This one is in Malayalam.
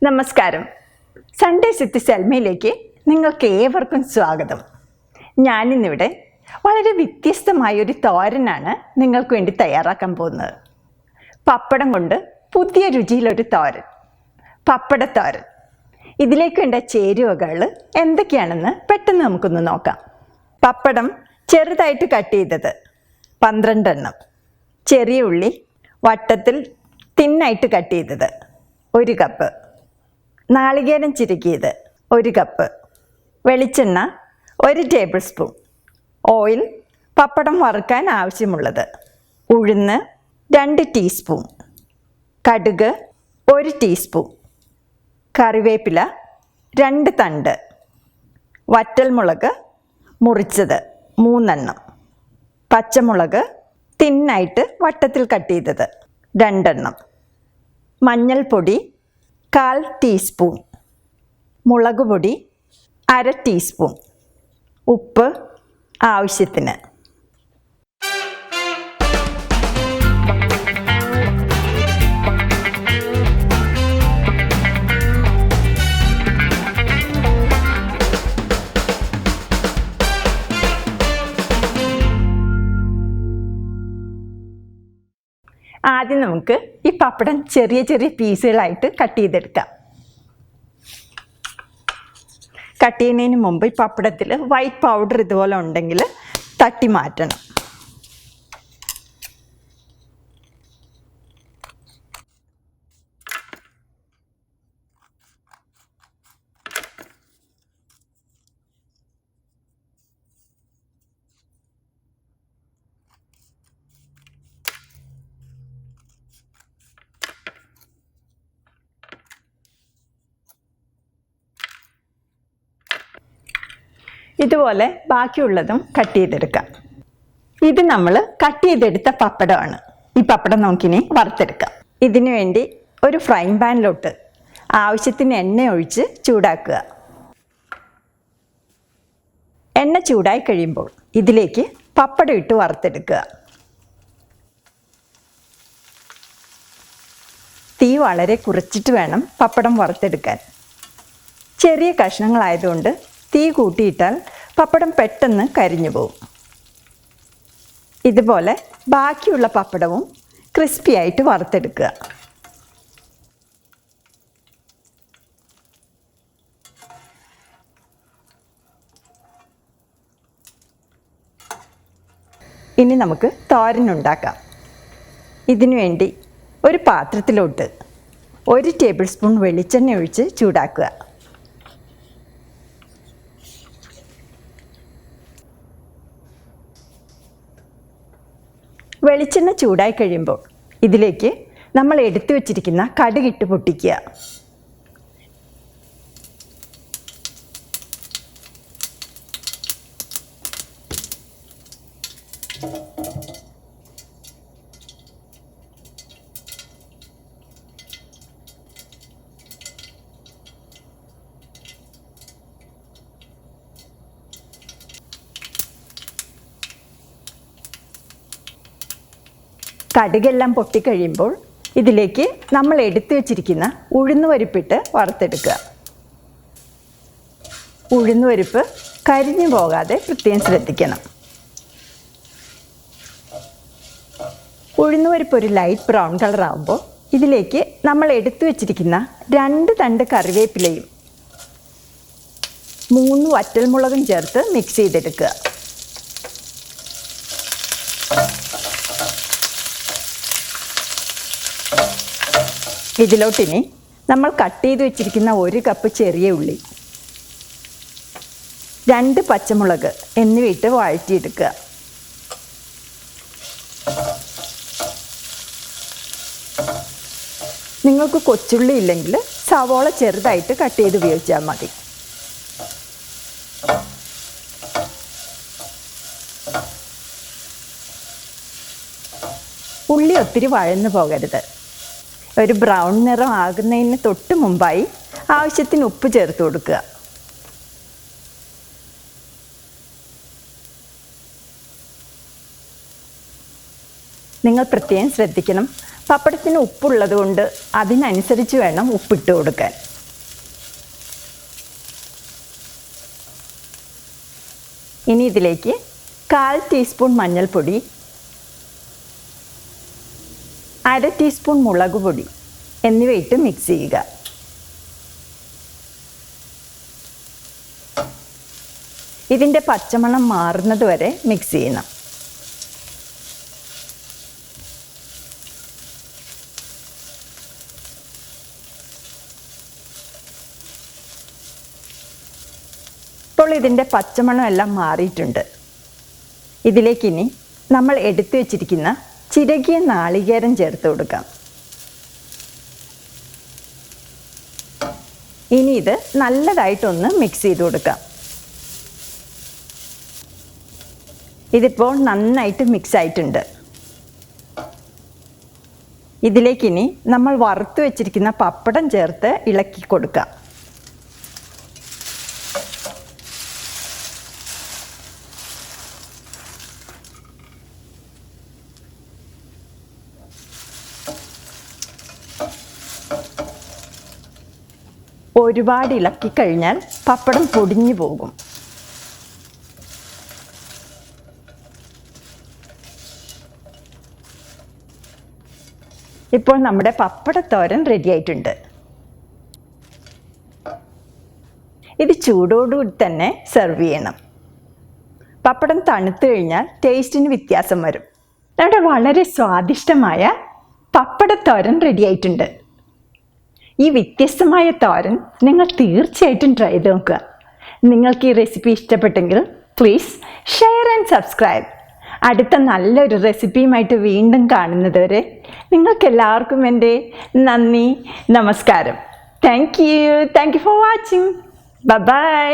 നമസ്കാരം. സൺഡേ സിറ്റി സെൽമയിലേക്ക് നിങ്ങൾക്ക് ഏവർക്കും സ്വാഗതം. ഞാനിന്നിവിടെ വളരെ വ്യത്യസ്തമായൊരു തോരനാണ് നിങ്ങൾക്ക് വേണ്ടി തയ്യാറാക്കാൻ പോകുന്നത്. പപ്പടം കൊണ്ട് പുതിയ രുചിയിലൊരു തോരൻ, പപ്പടത്തോരൻ. ഇതിലേക്ക് വേണ്ട ചേരുവകൾ എന്തൊക്കെയാണെന്ന് പെട്ടെന്ന് നമുക്കൊന്ന് നോക്കാം. പപ്പടം ചെറുതായിട്ട് കട്ട് ചെയ്തത് 12 എണ്ണം, ചെറിയ ഉള്ളി വട്ടത്തിൽ തിന്നായിട്ട് കട്ട് ചെയ്തത് 1 കപ്പ്, നാളികേരം ചിരകിയത് 1 കപ്പ്, വെളിച്ചെണ്ണ 1 ടേബിൾ സ്പൂൺ, ഓയിൽ പപ്പടം വറുക്കാൻ ആവശ്യമുള്ളത്, ഉഴുന്ന് 2 ടീസ്പൂൺ, കടുക് 1 ടീസ്പൂൺ, കറിവേപ്പില 2 തണ്ട്, വറ്റൽമുളക് മുറിച്ചത് 3 എണ്ണം, പച്ചമുളക് തിന്നായിട്ട് വട്ടത്തിൽ കട്ട് ചെയ്തത് 2 എണ്ണം, മഞ്ഞൾപ്പൊടി 1/4 ടീസ്പൂൺ, മുളക് പൊടി 1/2 ടീസ്പൂൺ, ഉപ്പ് ആവശ്യത്തിന്. ആദ്യം നമുക്ക് ഈ പപ്പടം ചെറിയ ചെറിയ പീസുകളായിട്ട് കട്ട് ചെയ്തെടുക്കാം. കട്ട് ചെയ്യുന്നതിന് മുമ്പ് ഈ പപ്പടത്തിൽ വൈറ്റ് പൗഡർ ഇതുപോലെ ഉണ്ടെങ്കിൽ തട്ടി മാറ്റണം. ഇതുപോലെ ബാക്കിയുള്ളതും കട്ട് ചെയ്തെടുക്കാം. ഇത് നമ്മൾ കട്ട് ചെയ്തെടുത്ത പപ്പടമാണ്. ഈ പപ്പടം നമുക്കിനി വറുത്തെടുക്കാം. ഇതിനു വേണ്ടി ഒരു ഫ്രൈങ് പാനിലോട്ട് ആവശ്യത്തിന് എണ്ണ ഒഴിച്ച് ചൂടാക്കുക. എണ്ണ ചൂടായി കഴിയുമ്പോൾ ഇതിലേക്ക് പപ്പടം ഇട്ട് വറുത്തെടുക്കുക. തീ വളരെ കുറച്ചിട്ട് വേണം പപ്പടം വറുത്തെടുക്കാൻ. ചെറിയ കഷ്ണങ്ങളായതുകൊണ്ട് തീ കൂട്ടിയിട്ടാൽ പപ്പടം പെട്ടെന്ന് കരിഞ്ഞു പോകും. ഇതുപോലെ ബാക്കിയുള്ള പപ്പടവും ക്രിസ്പി ആയിട്ട് വറുത്തെടുക്കുക. ഇനി നമുക്ക് തോരൻ ഉണ്ടാക്കാം. ഇതിനു വേണ്ടി ഒരു പാത്രത്തിലോട്ട് 1 ടേബിൾ സ്പൂൺ വെളിച്ചെണ്ണ ഒഴിച്ച് ചൂടാക്കുക. വെളിച്ചെണ്ണ ചൂടായി കഴിയുമ്പോൾ ഇതിലേക്ക് നമ്മൾ എടുത്തു വച്ചിരിക്കുന്ന കടുകിട്ട് പൊട്ടിക്കുക. കടുകെല്ലാം പൊട്ടിക്കഴിയുമ്പോൾ ഇതിലേക്ക് നമ്മൾ എടുത്തു വച്ചിരിക്കുന്ന ഉഴുന്നുപരിപ്പിട്ട് വറുത്തെടുക്കുക. ഉഴുന്നുപരിപ്പ് കരിഞ്ഞു പോകാതെ പ്രത്യേകം ശ്രദ്ധിക്കണം. ഉഴുന്നുപരിപ്പ് ഒരു ലൈറ്റ് ബ്രൗൺ കളർ ആകുമ്പോൾ ഇതിലേക്ക് നമ്മൾ എടുത്തു വച്ചിരിക്കുന്ന 2 തണ്ട് കറിവേപ്പിലയും 3 വറ്റൽമുളകും ചേർത്ത് മിക്സ് ചെയ്തെടുക്കുക. ഇതിലോട്ടിനി നമ്മൾ കട്ട് ചെയ്ത് വെച്ചിരിക്കുന്ന 1 കപ്പ് ചെറിയ ഉള്ളി, 2 പച്ചമുളക് എന്നിവയിട്ട് വഴറ്റിയെടുക്കുക. നിങ്ങൾക്ക് കൊച്ചുള്ളി ഇല്ലെങ്കിൽ സവോള ചെറുതായിട്ട് കട്ട് ചെയ്ത് ഉപയോഗിച്ചാൽ മതി. ഉള്ളി ഒത്തിരി വഴന്നു പോകരുത്. ഒരു ബ്രൗൺ നിറം ആകുന്നതിന് തൊട്ട് മുമ്പായി ആവശ്യത്തിന് ഉപ്പ് ചേർത്ത് കൊടുക്കുക. നിങ്ങൾ പ്രത്യേകം ശ്രദ്ധിക്കണം. പപ്പടത്തിന് ഉപ്പുള്ളത് കൊണ്ട് അതിനനുസരിച്ച് വേണം ഉപ്പിട്ട് കൊടുക്കാൻ. ഇനി ഇതിലേക്ക് 1/4 ടീസ്പൂൺ മഞ്ഞൾപ്പൊടി, 1/2 ടീസ്പൂൺ മുളക് പൊടി എന്നിവ ഇട്ട് മിക്സ് ചെയ്യുക. ഇതിൻ്റെ പച്ചമണം മാറുന്നത് വരെ മിക്സ് ചെയ്യണം. ഇപ്പോൾ ഇതിൻ്റെ പച്ചമണം എല്ലാം മാറിയിട്ടുണ്ട്. ഇതിലേക്കിനി നമ്മൾ എടുത്തു വച്ചിരിക്കുന്ന ചിരകിയ നാളികേരം ചേർത്ത് കൊടുക്കാം. ഇനി ഇത് നല്ലതായിട്ടൊന്ന് മിക്സ് ചെയ്ത് കൊടുക്കാം. ഇതിപ്പോൾ നന്നായിട്ട് മിക്സ് ആയിട്ടുണ്ട്. ഇതിലേക്കിനി നമ്മൾ വറുത്ത് വെച്ചിരിക്കുന്ന പപ്പടം ചേർത്ത് ഇളക്കി കൊടുക്കാം. ഒരുപാട് ഇളക്കി കഴിഞ്ഞാൽ പപ്പടം പൊടിഞ്ഞു പോകും. ഇപ്പോൾ നമ്മുടെ പപ്പടത്തോരൻ റെഡി ആയിട്ടുണ്ട്. ഇത് ചൂടോടുകൂടി തന്നെ സെർവ് ചെയ്യണം. പപ്പടം തണുത്തു കഴിഞ്ഞാൽ ടേസ്റ്റിന് വ്യത്യാസം വരും. നമ്മുടെ വളരെ സ്വാദിഷ്ടമായ പപ്പടത്തോരൻ റെഡി ആയിട്ടുണ്ട്. ഈ വ്യത്യസ്തമായ തോരൻ നിങ്ങൾ തീർച്ചയായിട്ടും ട്രൈ ചെയ്ത് നോക്കുക. നിങ്ങൾക്ക് ഈ റെസിപ്പി ഇഷ്ടപ്പെട്ടെങ്കിൽ പ്ലീസ് ഷെയർ ആൻഡ് സബ്സ്ക്രൈബ്. അടുത്ത നല്ലൊരു റെസിപ്പിയുമായിട്ട് വീണ്ടും കാണുന്നതുവരെ നിങ്ങൾക്കെല്ലാവർക്കും എൻ്റെ നന്ദി, നമസ്കാരം. Thank you for watching. By.